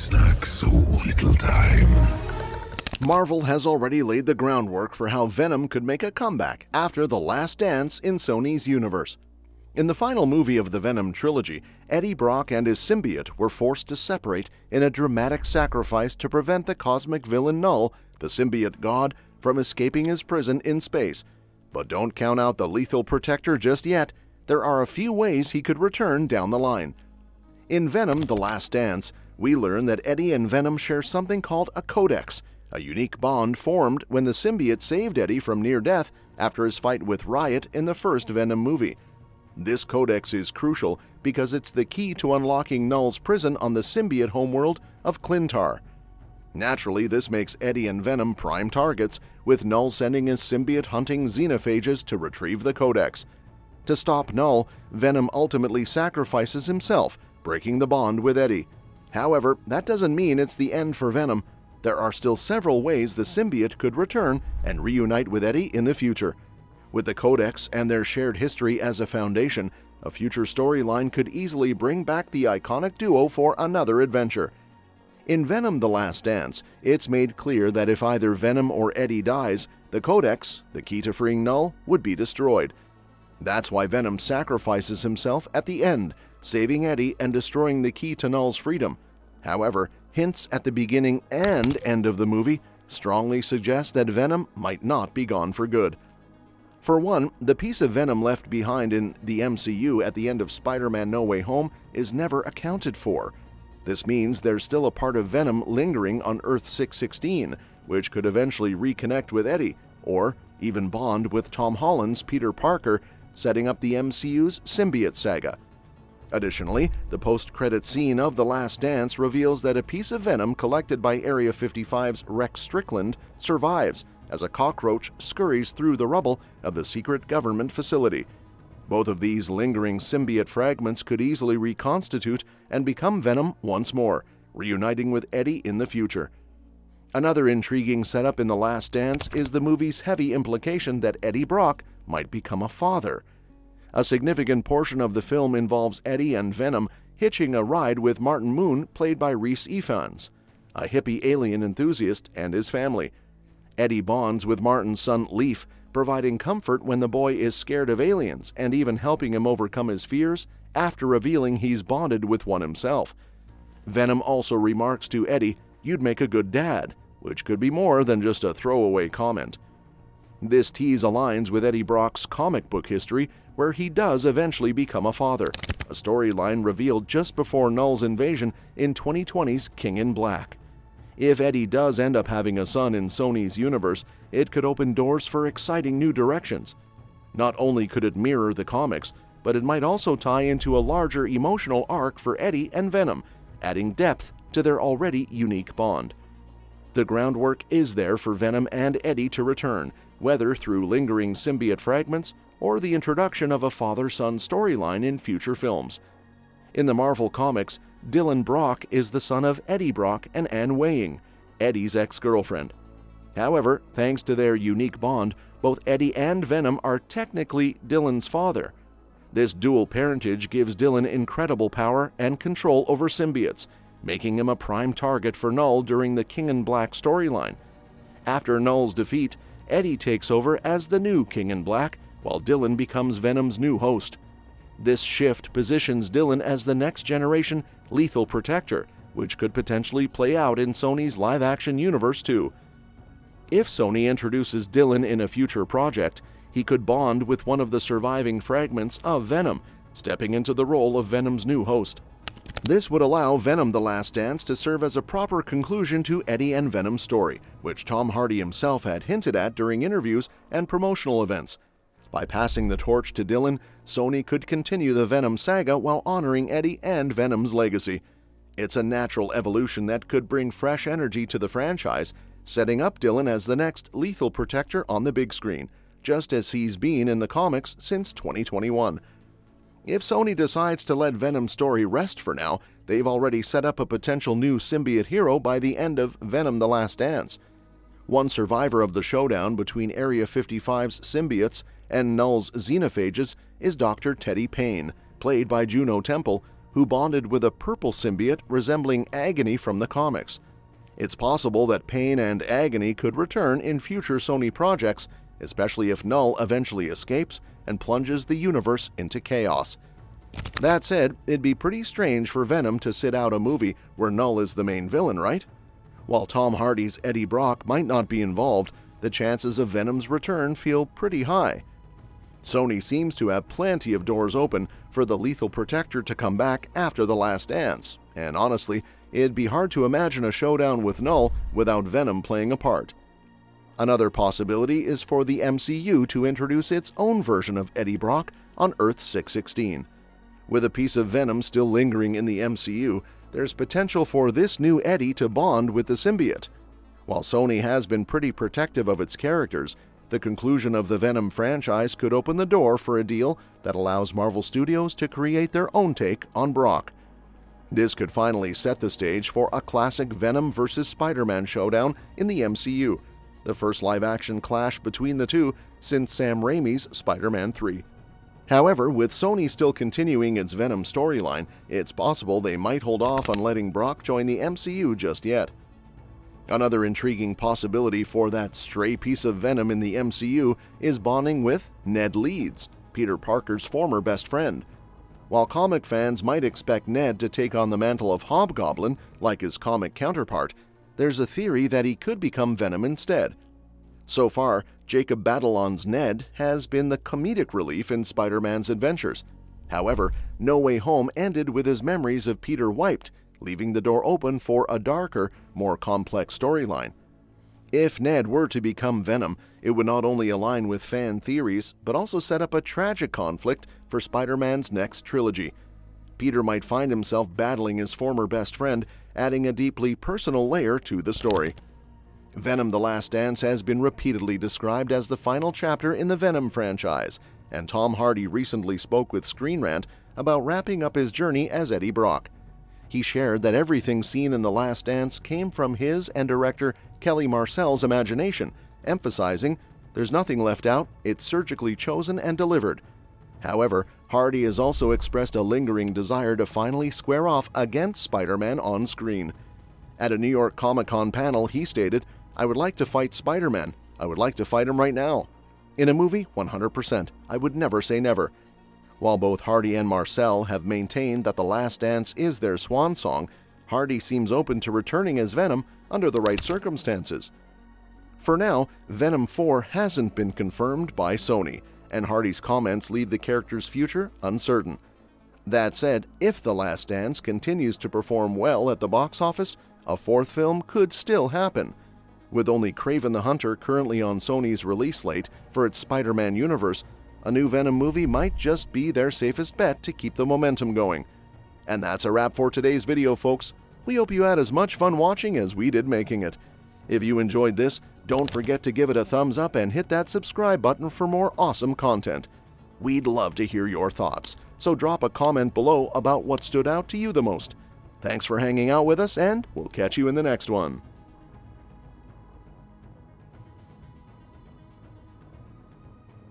It's like so little time. Marvel has already laid the groundwork for how Venom could make a comeback after The Last Dance in Sony's universe. In the final movie of the Venom trilogy, Eddie Brock and his symbiote were forced to separate in a dramatic sacrifice to prevent the cosmic villain Knull, the symbiote god, from escaping his prison in space. But don't count out the lethal protector just yet. There are a few ways he could return down the line. In Venom: The Last Dance, we learn that Eddie and Venom share something called a codex, a unique bond formed when the symbiote saved Eddie from near death after his fight with Riot in the first Venom movie. This codex is crucial because it's the key to unlocking Knull's prison on the symbiote homeworld of Clintar. Naturally, this makes Eddie and Venom prime targets, with Knull sending his symbiote-hunting xenophages to retrieve the codex. To stop Knull, Venom ultimately sacrifices himself, breaking the bond with Eddie. However, that doesn't mean it's the end for Venom. There are still several ways the symbiote could return and reunite with Eddie in the future. With the codex and their shared history as a foundation, a future storyline could easily bring back the iconic duo for another adventure. In Venom: The Last Dance, it's made clear that if either Venom or Eddie dies, the codex, the key to freeing Knull, would be destroyed. That's why Venom sacrifices himself at the end, saving Eddie and destroying the key to Knull's freedom. However, hints at the beginning and end of the movie strongly suggest that Venom might not be gone for good. For one, the piece of Venom left behind in the MCU at the end of Spider-Man: No Way Home is never accounted for. This means there's still a part of Venom lingering on Earth 616, which could eventually reconnect with Eddie, or even bond with Tom Holland's Peter Parker, setting up the MCU's symbiote saga. Additionally, the post-credit scene of The Last Dance reveals that a piece of Venom collected by Area 55's Rex Strickland survives as a cockroach scurries through the rubble of the secret government facility. Both of these lingering symbiote fragments could easily reconstitute and become Venom once more, reuniting with Eddie in the future. Another intriguing setup in The Last Dance is the movie's heavy implication that Eddie Brock might become a father. A significant portion of the film involves Eddie and Venom hitching a ride with Martin Moon, played by Riz Ahmed, a hippie alien enthusiast, and his family. Eddie bonds with Martin's son Leaf, providing comfort when the boy is scared of aliens and even helping him overcome his fears after revealing he's bonded with one himself. Venom also remarks to Eddie, "You'd make a good dad," which could be more than just a throwaway comment. This tease aligns with Eddie Brock's comic book history, where he does eventually become a father, a storyline revealed just before Knull's invasion in 2020's King in Black. If Eddie does end up having a son in Sony's universe, it could open doors for exciting new directions. Not only could it mirror the comics, but it might also tie into a larger emotional arc for Eddie and Venom, adding depth to their already unique bond. The groundwork is there for Venom and Eddie to return, whether through lingering symbiote fragments or the introduction of a father-son storyline in future films. In the Marvel Comics, Dylan Brock is the son of Eddie Brock and Anne Weying, Eddie's ex-girlfriend. However, thanks to their unique bond, both Eddie and Venom are technically Dylan's father. This dual parentage gives Dylan incredible power and control over symbiotes, making him a prime target for Knull during the King in Black storyline. After Knull's defeat, Eddie takes over as the new King in Black, while Dylan becomes Venom's new host. This shift positions Dylan as the next generation lethal protector, which could potentially play out in Sony's live-action universe too. If Sony introduces Dylan in a future project, he could bond with one of the surviving fragments of Venom, stepping into the role of Venom's new host. This would allow Venom: The Last Dance to serve as a proper conclusion to Eddie and Venom's story, which Tom Hardy himself had hinted at during interviews and promotional events. By passing the torch to Dylan, Sony could continue the Venom saga while honoring Eddie and Venom's legacy. It's a natural evolution that could bring fresh energy to the franchise, setting up Dylan as the next lethal protector on the big screen, just as he's been in the comics since 2021. If Sony decides to let Venom's story rest for now, they've already set up a potential new symbiote hero by the end of Venom: The Last Dance. One survivor of the showdown between Area 55's symbiotes and Knull's xenophages is Dr. Teddy Payne, played by Juno Temple, who bonded with a purple symbiote resembling Agony from the comics. It's possible that Pain and Agony could return in future Sony projects, especially if Knull eventually escapes and plunges the universe into chaos. That said, it'd be pretty strange for Venom to sit out a movie where Knull is the main villain, right? While Tom Hardy's Eddie Brock might not be involved, the chances of Venom's return feel pretty high. Sony seems to have plenty of doors open for the Lethal Protector to come back after The Last Dance, and honestly, it'd be hard to imagine a showdown with Knull without Venom playing a part. Another possibility is for the MCU to introduce its own version of Eddie Brock on Earth-616. With a piece of Venom still lingering in the MCU, there's potential for this new Eddie to bond with the symbiote. While Sony has been pretty protective of its characters, the conclusion of the Venom franchise could open the door for a deal that allows Marvel Studios to create their own take on Brock. This could finally set the stage for a classic Venom vs. Spider-Man showdown in the MCU, the first live-action clash between the two since Sam Raimi's Spider-Man 3. However, with Sony still continuing its Venom storyline, it's possible they might hold off on letting Brock join the MCU just yet. Another intriguing possibility for that stray piece of Venom in the MCU is bonding with Ned Leeds, Peter Parker's former best friend. While comic fans might expect Ned to take on the mantle of Hobgoblin like his comic counterpart, there's a theory that he could become Venom instead. So far, Jacob Batalon's Ned has been the comedic relief in Spider-Man's adventures. However, No Way Home ended with his memories of Peter wiped, leaving the door open for a darker, more complex storyline. If Ned were to become Venom, it would not only align with fan theories, but also set up a tragic conflict for Spider-Man's next trilogy. Peter might find himself battling his former best friend, adding a deeply personal layer to the story. Venom: The Last Dance has been repeatedly described as the final chapter in the Venom franchise, and Tom Hardy recently spoke with Screen Rant about wrapping up his journey as Eddie Brock. He shared that everything seen in The Last Dance came from his and director Kelly Marcel's imagination, emphasizing, "There's nothing left out, it's surgically chosen and delivered." However, Hardy has also expressed a lingering desire to finally square off against Spider-Man on screen. At a New York Comic-Con panel, he stated, "I would like to fight Spider-Man. I would like to fight him right now. In a movie, 100%. I would never say never." While both Hardy and Marcel have maintained that The Last Dance is their swan song, Hardy seems open to returning as Venom under the right circumstances. For now, Venom 4 hasn't been confirmed by Sony, and Hardy's comments leave the character's future uncertain. That said, if The Last Dance continues to perform well at the box office, a fourth film could still happen. With only Kraven the Hunter currently on Sony's release slate for its Spider-Man universe, a new Venom movie might just be their safest bet to keep the momentum going. And that's a wrap for today's video, folks. We hope you had as much fun watching as we did making it. If you enjoyed this, don't forget to give it a thumbs up and hit that subscribe button for more awesome content. We'd love to hear your thoughts, so drop a comment below about what stood out to you the most. Thanks for hanging out with us, and we'll catch you in the next one.